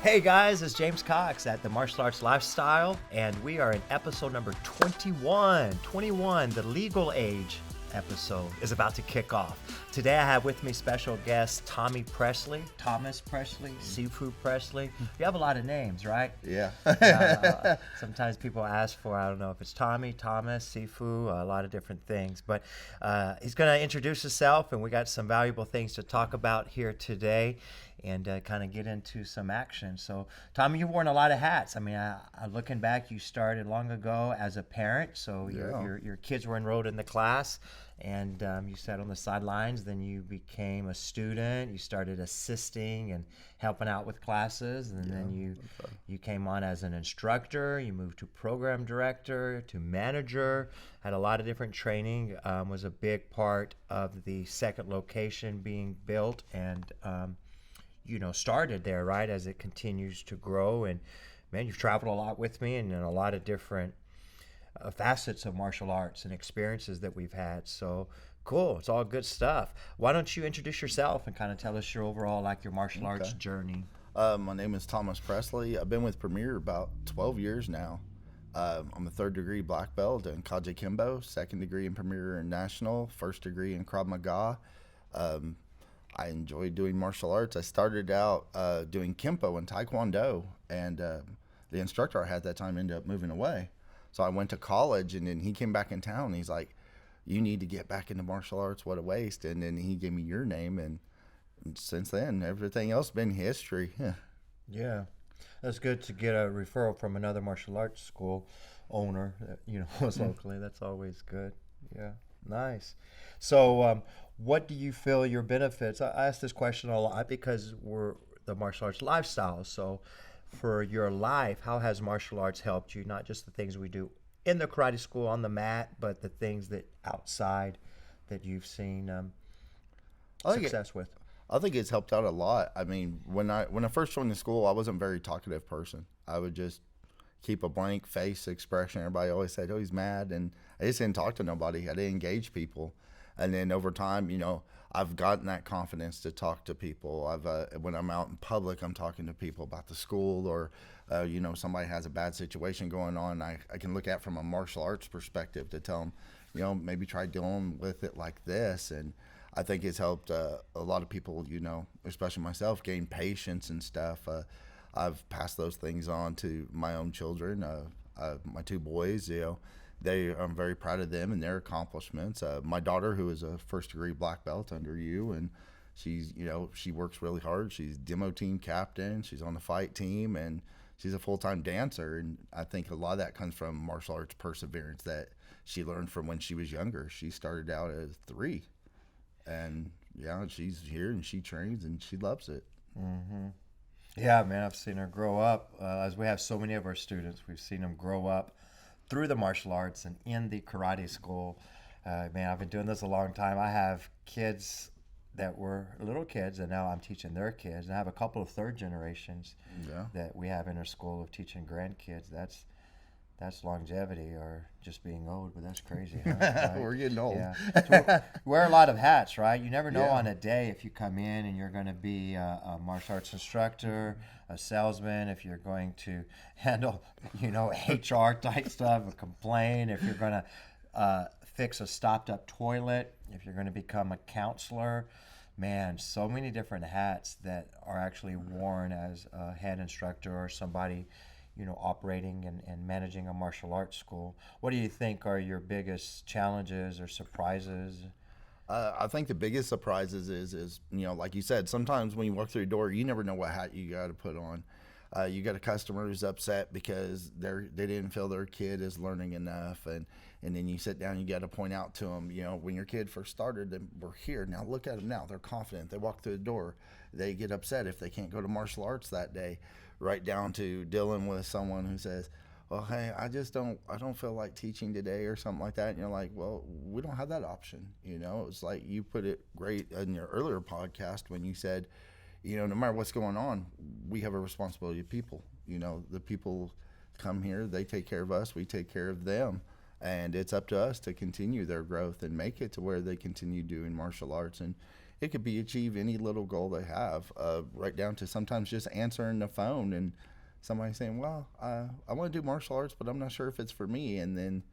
Hey guys, it's James Cox at the Martial Arts Lifestyle, and we are in episode number 21. 21, the legal age episode is about to kick off. Today I have with me special guest Tommy Presley, Thomas Presley, Sifu Presley. You have a lot of names, right? Yeah. Sometimes people ask for, I don't know if it's Tommy, Thomas, Sifu, a lot of different things. But he's going to introduce himself, and we got some valuable things to talk about here today and kind of get into some action. So, Tommy, you've worn a lot of hats. I mean, looking back, you started long ago as a parent, so your kids were enrolled in the class, and you sat on the sidelines. Then you became a student. You started assisting and helping out with classes, and then you came on as an instructor. You moved to program director, to manager. Had a lot of different training. Was a big part of the second location being built, and started there, right, as it continues to grow. And man, you've traveled a lot with me and in a lot of different facets of martial arts and experiences that we've had. So cool. It's all good stuff. Why don't you introduce yourself and kind of tell us your overall, your martial arts journey? My name is Thomas Presley. I've been with Premier about 12 years now. I'm a third degree black belt in Kajukembo, second degree in Premier International, first degree in Krav Maga. I enjoy doing martial arts. I started out doing Kempo and Taekwondo, and the instructor I had at that time ended up moving away. So I went to college, and then he came back in town. And he's like, "You need to get back into martial arts. What a waste!" And then he gave me your name, and since then, everything else has been history. Yeah, that's good to get a referral from another martial arts school owner that was locally. That's always good. Yeah, nice. So, what do you feel your benefits? I ask this question a lot because we're the martial arts lifestyle. So for your life, how has martial arts helped you? Not just the things we do in the karate school on the mat, but the things that outside that you've seen success with. I think it's helped out a lot. I mean, when I first joined the school, I wasn't a very talkative person. I would just keep a blank face expression. Everybody always said, "Oh, he's mad," and I just didn't talk to nobody. I didn't engage people. And then over time, I've gotten that confidence to talk to people. When I'm out in public, I'm talking to people about the school, or somebody has a bad situation going on. I can look at it from a martial arts perspective to tell them, maybe try dealing with it like this. And I think it's helped a lot of people, especially myself, gain patience and stuff. I've passed those things on to my own children, my two boys. I'm very proud of them and their accomplishments. My daughter, who is a first degree black belt under you, and she works really hard. She's demo team captain. She's on the fight team, and she's a full-time dancer. And I think a lot of that comes from martial arts perseverance that she learned from when she was younger. She started out at 3, and she's here and she trains and she loves it. Mm-hmm. Yeah, man, I've seen her grow up. As we have so many of our students, we've seen them grow up through the martial arts and in the karate school. Man, I've been doing this a long time. I have kids that were little kids, and now I'm teaching their kids. And I have a couple of third generations that we have in our school of teaching grandkids. That's longevity, or just being old, but that's crazy. Huh? Right? We're getting old. Yeah. So we wear a lot of hats, right? You never know on a day if you come in and you're going to be a martial arts instructor, a salesman, if you're going to handle, HR type stuff, a complaint, if you're going to fix a stopped up toilet, if you're going to become a counselor. Man, so many different hats that are actually worn as a head instructor or somebody operating and managing a martial arts school. What do you think are your biggest challenges or surprises? I think the biggest surprises is like you said, sometimes when you walk through the door, you never know what hat you got to put on. You got a customer who's upset because they didn't feel their kid is learning enough, and then you sit down, you got to point out to them, when your kid first started, they were here. Now look at them now; they're confident. They walk through the door. They get upset if they can't go to martial arts that day. Right down to dealing with someone who says, "Well, hey, I don't feel like teaching today," or something like that. And you're like, "Well, we don't have that option." It's like you put it great in your earlier podcast when you said, no matter what's going on, we have a responsibility to people. The people come here, they take care of us, we take care of them. And it's up to us to continue their growth and make it to where they continue doing martial arts. And it could be achieve any little goal they have, right down to sometimes just answering the phone and somebody saying, well, I want to do martial arts, but I'm not sure if it's for me. And then,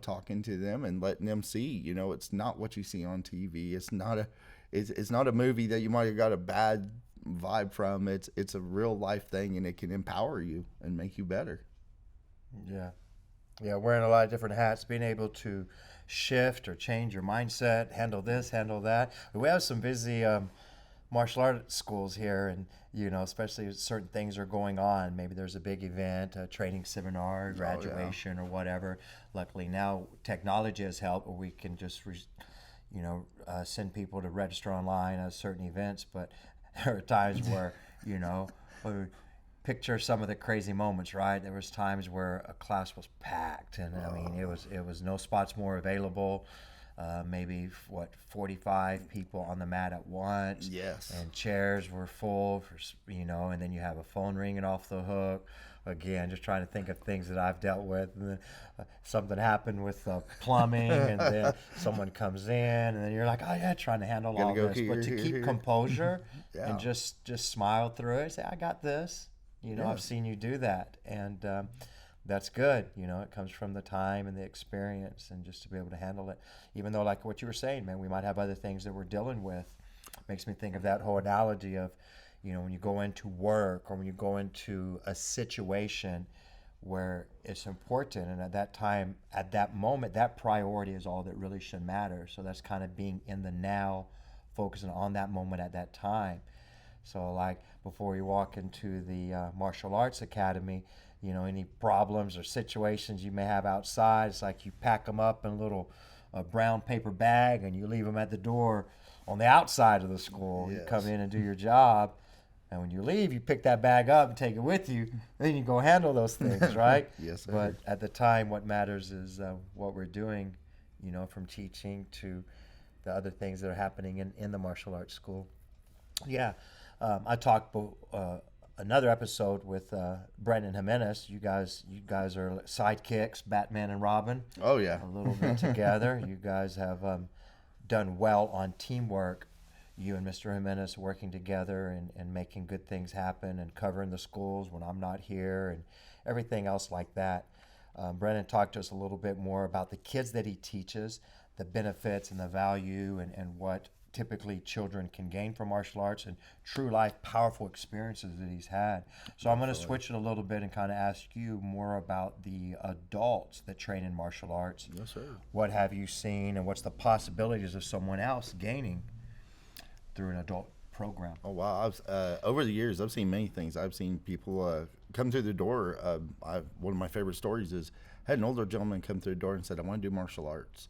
talking to them and letting them see, it's not what you see on TV. It's not a movie that you might have got a bad vibe from. It's a real life thing, and it can empower you and make you better. Yeah. Yeah, wearing a lot of different hats, being able to shift or change your mindset, handle this, handle that. We have some busy martial arts schools here, and especially if certain things are going on. Maybe there's a big event, a training seminar, graduation, or whatever. Luckily now technology has helped, where we can just send people to register online at certain events. But there are times where picture some of the crazy moments, right? There was times where a class was packed, and I mean it was no spots more available. Maybe 45 people on the mat at once. Yes. And chairs were full and then you have a phone ringing off the hook. Again, just trying to think of things that I've dealt with. And then, something happened with plumbing, and then someone comes in, and then you're like, oh yeah, trying to handle all this. But to keep composure and just smile through it, say, I got this. I've seen you do that, and that's good. It comes from the time and the experience, and just to be able to handle it. Even though, like what you were saying, man, we might have other things that we're dealing with. Makes me think of that whole analogy of, when you go into work or when you go into a situation where it's important, and at that time, at that moment, that priority is all that really should matter. So that's kind of being in the now, focusing on that moment at that time. So like before you walk into the martial arts academy, any problems or situations you may have outside, it's like you pack them up in a little brown paper bag and you leave them at the door on the outside of the school. Yes. You come in and do your job, and when you leave, you pick that bag up and take it with you. Then you go handle those things, right? Yes, sir. But at the time, what matters is what we're doing, from teaching to the other things that are happening in the martial arts school. Yeah. I talked another episode with Brendan Jimenez. You guys are sidekicks, Batman and Robin. Oh yeah, a little bit together. You guys have done well on teamwork. You and Mr. Jimenez working together and making good things happen, and covering the schools when I'm not here, and everything else like that. Brendan talked to us a little bit more about the kids that he teaches, the benefits and the value, and what typically children can gain from martial arts, and true life powerful experiences that he's had. So I'm going to switch it a little bit and kind of ask you more about the adults that train in martial arts. Yes, sir. What have you seen, and what's the possibilities of someone else gaining through an adult program? Oh wow, over the years I've seen many things. I've seen people come through the door. One of my favorite stories is I had an older gentleman come through the door and said, I want to do martial arts.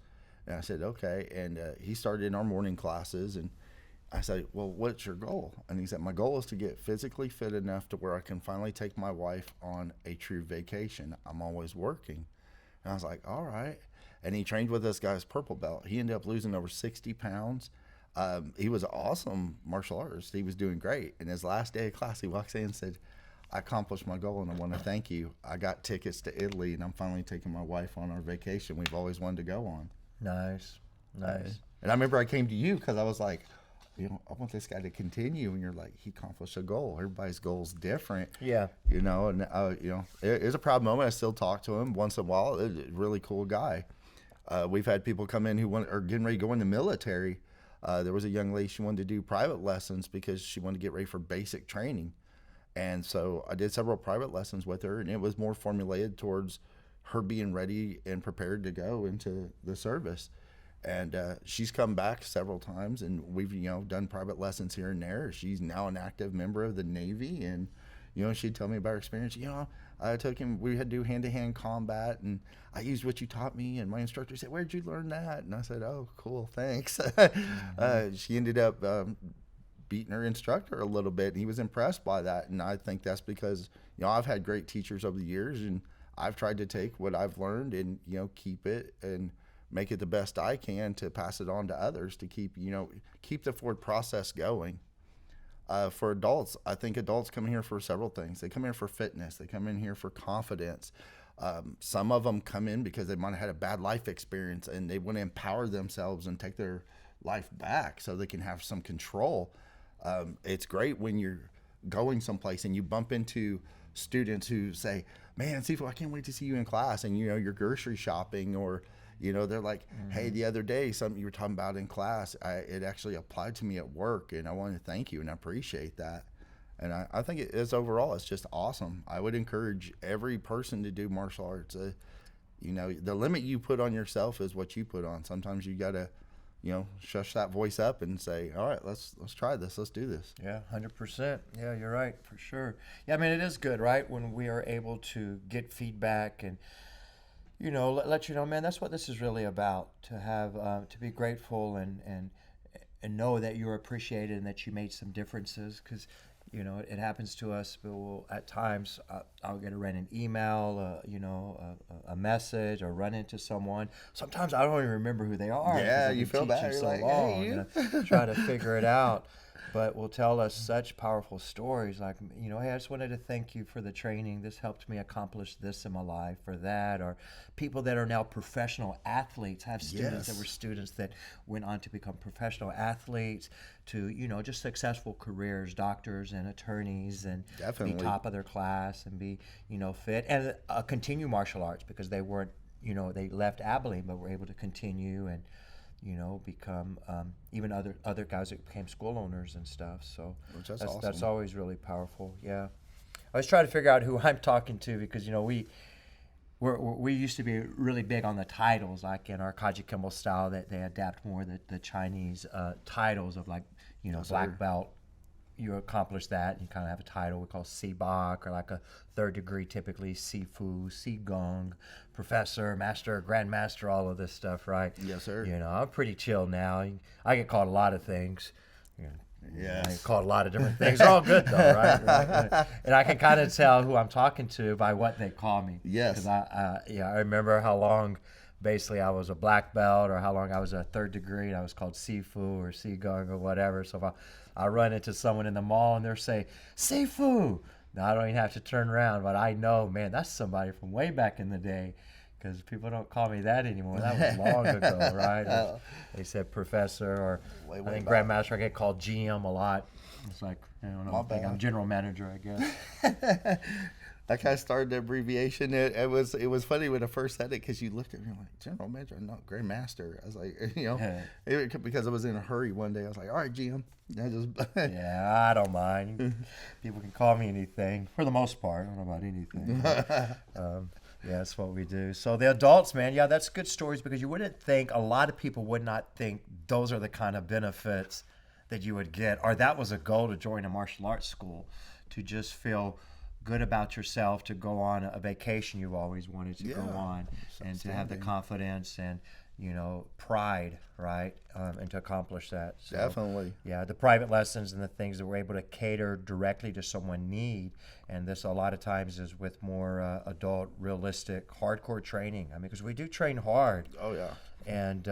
And I said, okay. And he started in our morning classes. And I said, well, what's your goal? And he said, my goal is to get physically fit enough to where I can finally take my wife on a true vacation. I'm always working. And I was like, all right. And he trained with this guy's purple belt. He ended up losing over 60 pounds. He was an awesome martial artist. He was doing great. And his last day of class, he walks in and said, I accomplished my goal, and I want to thank you. I got tickets to Italy, and I'm finally taking my wife on our vacation we've always wanted to go on. Nice. And I remember I came to you because I was like, I want this guy to continue. And you're like, he accomplished a goal. Everybody's goal's different. Yeah. And it's a proud moment. I still talk to him once in a while. A really cool guy. We've had people come in who are getting ready to go in the military. There was a young lady, she wanted to do private lessons because she wanted to get ready for basic training. And so I did several private lessons with her, and it was more formulated towards her being ready and prepared to go into the service. And she's come back several times, and we've done private lessons here and there. She's now an active member of the Navy, and she'd tell me about her experience. I took him, we had to do hand-to-hand combat, and I used what you taught me, and my instructor said, where'd you learn that? And I said, oh, cool, thanks. She ended up beating her instructor a little bit, and he was impressed by that. And I think that's because I've had great teachers over the years, and I've tried to take what I've learned and keep it and make it the best I can to pass it on to others to keep the forward process going. For adults, I think adults come here for several things. They come here for fitness. They come in here for confidence. Some of them come in because they might have had a bad life experience and they want to empower themselves and take their life back so they can have some control. It's great when you're going someplace and you bump into students who say, man, Sifu, I can't wait to see you in class. And, you know, you're grocery shopping, or, you know, they're like, hey, the other day, something you were talking about in class, it actually applied to me at work, and I want to thank you, and I appreciate that. And I think it is overall, it's just awesome. I would encourage every person to do martial arts. You know, the limit you put on yourself is what you put on. Sometimes you got to, you know, shush that voice up and say, all right, let's try this. Let's do this. Yeah, 100%. Yeah, you're right, for sure. Yeah, I mean, it is good, right, when we are able to get feedback and, you know, let you know, man, that's what this is really about, to have, to be grateful and know that you're appreciated and that you made some differences, because, you know, it happens to us, but at times I'll get an email, you know, a message, or run into someone. Sometimes I don't even remember who they are. Yeah, you feel bad. You're like, hey, you. And try to figure it out. But will tell us such powerful stories, like, you know, hey, I just wanted to thank you for the training. This helped me accomplish this in my life, or that. Or people that are now professional athletes. I have students that were students that went on to become professional athletes, to, you know, just successful careers, doctors and attorneys, and be top of their class and be, you know, fit, and continue martial arts, because they weren't, you know, they left Abilene but were able to continue and, you know, become even other guys that became school owners and stuff. So that's awesome. That's always really powerful. Yeah, I was trying to figure out who I'm talking to, because, you know, we used to be really big on the titles, like in our Kajukembo style, that they adapt more the Chinese titles of, like, you know, black belt. You accomplish that, and you kind of have a title we call Sibak, or like a third degree, typically Sifu, Sigong, professor, master, grandmaster, all of this stuff, right? Yes, sir. You know, I'm pretty chill now. I get called a lot of things. Yeah, I get called a lot of different things. They're all good though, right? And I can kind of tell who I'm talking to by what they call me. Yes. Because I remember how long basically I was a black belt, or how long I was a third degree, and I was called Sifu or Sigong or whatever. So if I run into someone in the mall and they're saying, Sifu, now I don't even have to turn around, but I know, man, that's somebody from way back in the day, because people don't call me that anymore. That was long ago, right? They said professor, or I think grandmaster. I get called GM a lot. It's like, I don't know, I'm general manager, I guess. I kind of started the abbreviation. It was funny when I first said it, because you looked at me like, general manager, not grandmaster. I was like, you know, because I was in a hurry one day. I was like, all right, GM. Yeah, I don't mind. People can call me anything for the most part. I don't know about anything. Yeah, that's what we do. So the adults, man, yeah, that's good stories, because you wouldn't think, a lot of people would not think those are the kind of benefits that you would get, or that was a goal to join a martial arts school, to just feel good about yourself, to go on a vacation you've always wanted to go on, and to have the confidence and, you know, pride, right, and to accomplish that. So, definitely. Yeah, the private lessons and the things that we're able to cater directly to someone need, and this a lot of times is with more adult, realistic, hardcore training. I mean, because we do train hard. Oh yeah. And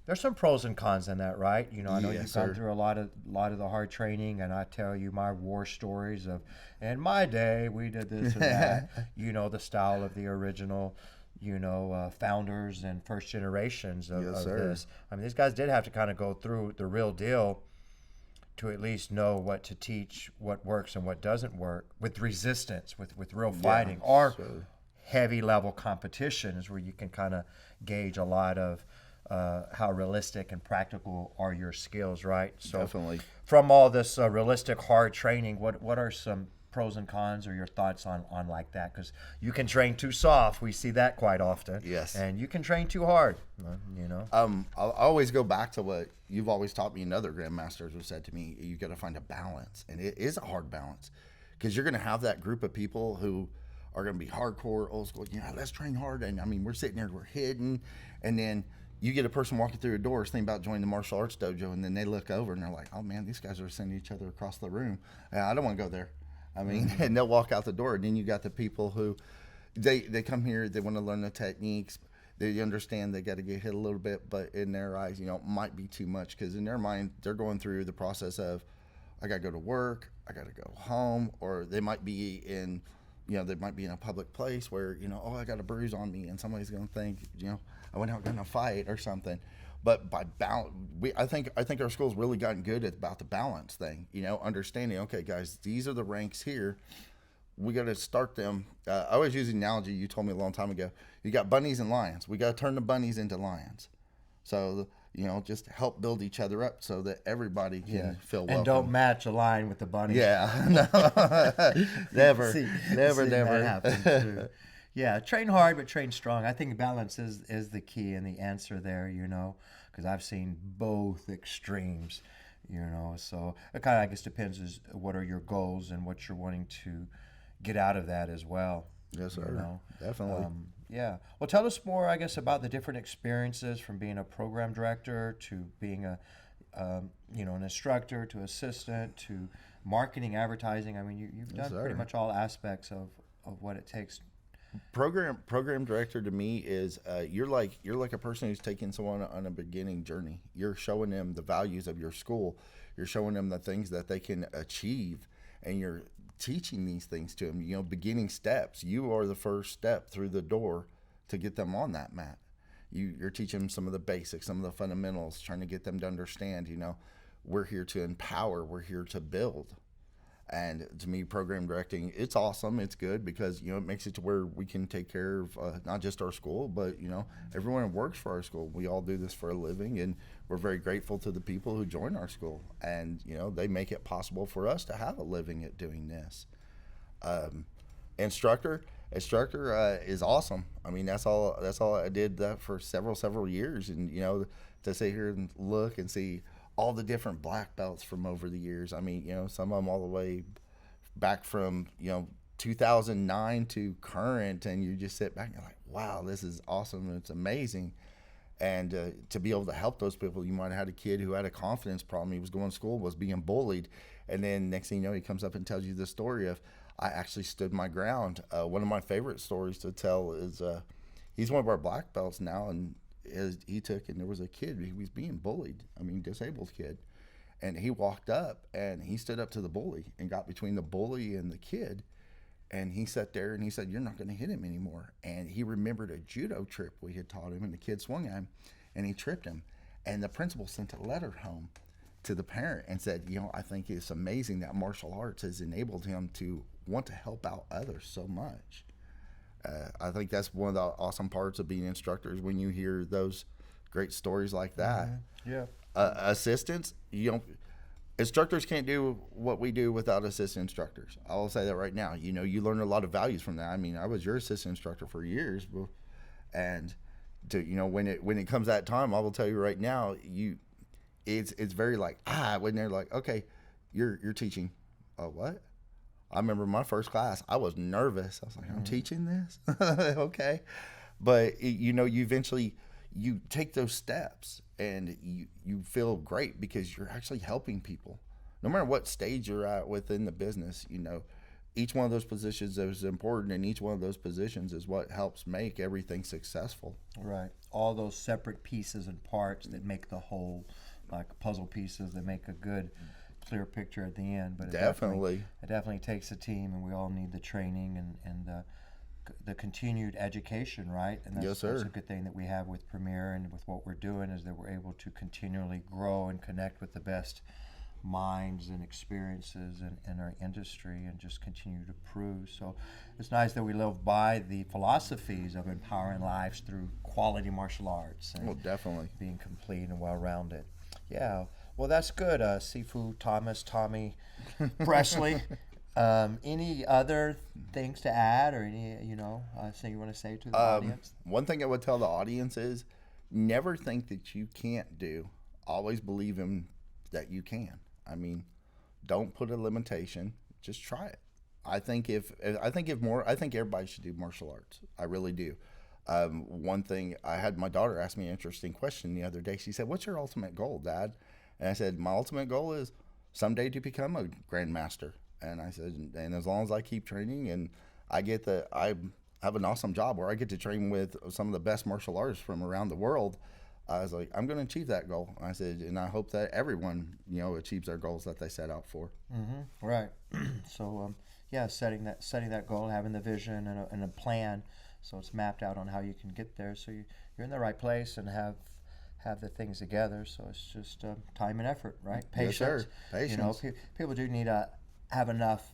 there's some pros and cons in that, right? You know, I know you've gone through a lot of the hard training, and I tell you my war stories of, in my day we did this or that. You know, the style of the original, you know, founders and first generations of this. I mean, these guys did have to kind of go through the real deal to at least know what to teach, what works and what doesn't work, with resistance, with real fighting, or heavy level competition is where you can kind of gauge a lot of how realistic and practical are your skills, right? So definitely. From all this realistic hard training, what are some pros and cons, or your thoughts on like that? Because you can train too soft, we see that quite often. Yes. And you can train too hard, you know. I'll always go back to what you've always taught me, and other grandmasters have said to me, you got to find a balance, and it is a hard balance, because you're going to have that group of people who are going to be hardcore, old school, you know, let's train hard, and I mean, we're sitting there, we're hidden, and then you get a person walking through a door thinking about joining the martial arts dojo, and then they look over and they're like, oh man, these guys are sending each other across the room. I don't want to go there. I mean, and they'll walk out the door. And then you got the people who, they come here, they want to learn the techniques. They understand they got to get hit a little bit, but in their eyes, you know, it might be too much, because in their mind, they're going through the process of, I got to go to work, I got to go home, or they might be in, you know, they might be in a public place where, you know, oh, I got a bruise on me, and somebody's going to think, you know, I went out going to fight or something. But by balance, I think our school's really gotten good at about the balance thing. You know, understanding. Okay, guys, these are the ranks here. We got to start them. I always use the analogy you told me a long time ago. You got bunnies and lions. We got to turn the bunnies into lions. So, you know, just help build each other up so that everybody can feel welcome. And don't match a lion with the bunny. Yeah, no. never, never. That happens too. Yeah, train hard, but train strong. I think balance is the key and the answer there, you know, because I've seen both extremes, you know. So it kind of, I guess, depends is what are your goals and what you're wanting to get out of that as well. Yes, sir. You know? Definitely. Yeah. Well, tell us more, I guess, about the different experiences from being a program director to being a, you know, an instructor to assistant to marketing, advertising. I mean, you've done pretty much all aspects of what it takes. Program director to me is you're like a person who's taking someone on a beginning journey. You're showing them the values of your school. You're showing them the things that they can achieve, and you're teaching these things to them, you know, beginning steps. You are the first step through the door to get them on that mat. You're teaching them some of the basics, some of the fundamentals, trying to get them to understand, you know, we're here to empower, we're here to build. And to me, program directing, it's awesome. It's good because, you know, it makes it to where we can take care of not just our school, but, you know, everyone who works for our school. We all do this for a living, and we're very grateful to the people who join our school. And, you know, they make it possible for us to have a living at doing this. Instructor is awesome. I mean, that's all I did that for several years. And, you know, to sit here and look and see all the different black belts from over the years. I mean, you know, some of them all the way back from, you know, 2009 to current, and you just sit back and you're like, wow, this is awesome. It's amazing. And to be able to help those people, you might have had a kid who had a confidence problem. He was going to school, was being bullied. And then next thing you know, he comes up and tells you the story of, I actually stood my ground. One of my favorite stories to tell is he's one of our black belts now, and there was a kid, he was being bullied, disabled kid, and he walked up and he stood up to the bully and got between the bully and the kid, and he sat there and he said, you're not going to hit him anymore. And he remembered a judo trip we had taught him, and the kid swung at him and he tripped him, and the principal sent a letter home to the parent and said, you know, I think it's amazing that martial arts has enabled him to want to help out others so much. I think that's one of the awesome parts of being instructors, when you hear those great stories like that. Mm-hmm. Yeah. Assistants, you know, instructors can't do what we do without assistant instructors. I will say that right now. You know, you learn a lot of values from that. I mean, I was your assistant instructor for years, and to, you know, when it comes that time, I will tell you right now, it's very like, when they're like, okay, you're teaching, what? I remember my first class, I was nervous. I was like, I'm teaching this? Okay. But, you know, you eventually, you take those steps and you feel great because you're actually helping people. No matter what stage you're at within the business, you know, each one of those positions is important, and each one of those positions is what helps make everything successful. Right. All those separate pieces and parts that make the whole, like puzzle pieces that make a good, clear picture at the end. But it definitely takes a team, and we all need the training and the continued education, right? And that's, yes, sir. That's a good thing that we have with Premier and with what we're doing, is that we're able to continually grow and connect with the best minds and experiences in our industry, and just continue to prove. So it's nice that we live by the philosophies of empowering lives through quality martial arts and definitely being complete and well-rounded. Yeah. Well, that's good, Sifu Tommy Presley. Any other things to add, or any, you know, thing you want to say to the audience? One thing I would tell the audience is, never think that you can't do. Always believe in that you can. I mean, don't put a limitation. Just try it. I think everybody should do martial arts. I really do. One thing, I had my daughter ask me an interesting question the other day. She said, "What's your ultimate goal, Dad?" And I said, my ultimate goal is someday to become a grandmaster. And I said, and as long as I keep training, and I have an awesome job where I get to train with some of the best martial artists from around the world, I was like, I'm going to achieve that goal. I said, and I hope that everyone, you know, achieves their goals that they set out for. Mm-hmm. Right. So, setting that goal, having the vision and a plan, so it's mapped out on how you can get there. So you're in the right place and have have the things together. So it's just time and effort, right? Yes, sir. Patience. You know, Patience. people do need to have enough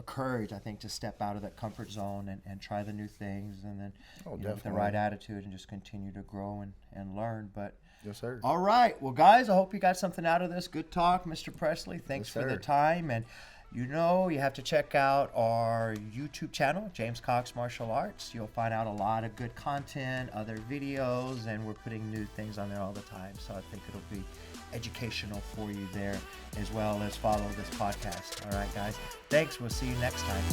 courage, I think, to step out of that comfort zone and try the new things, and then with the definitely. right attitude and just continue to grow and learn. But Yes, sir. all right, well, guys, I hope you got something out of this. Good talk, Mr. Presley. Thanks Yes, for the sir. time. And you know, you have to check out our YouTube channel, James Cox Martial Arts. You'll find out a lot of good content, other videos, and we're putting new things on there all the time. So I think it'll be educational for you there, as well as follow this podcast. All right, guys. Thanks. We'll see you next time.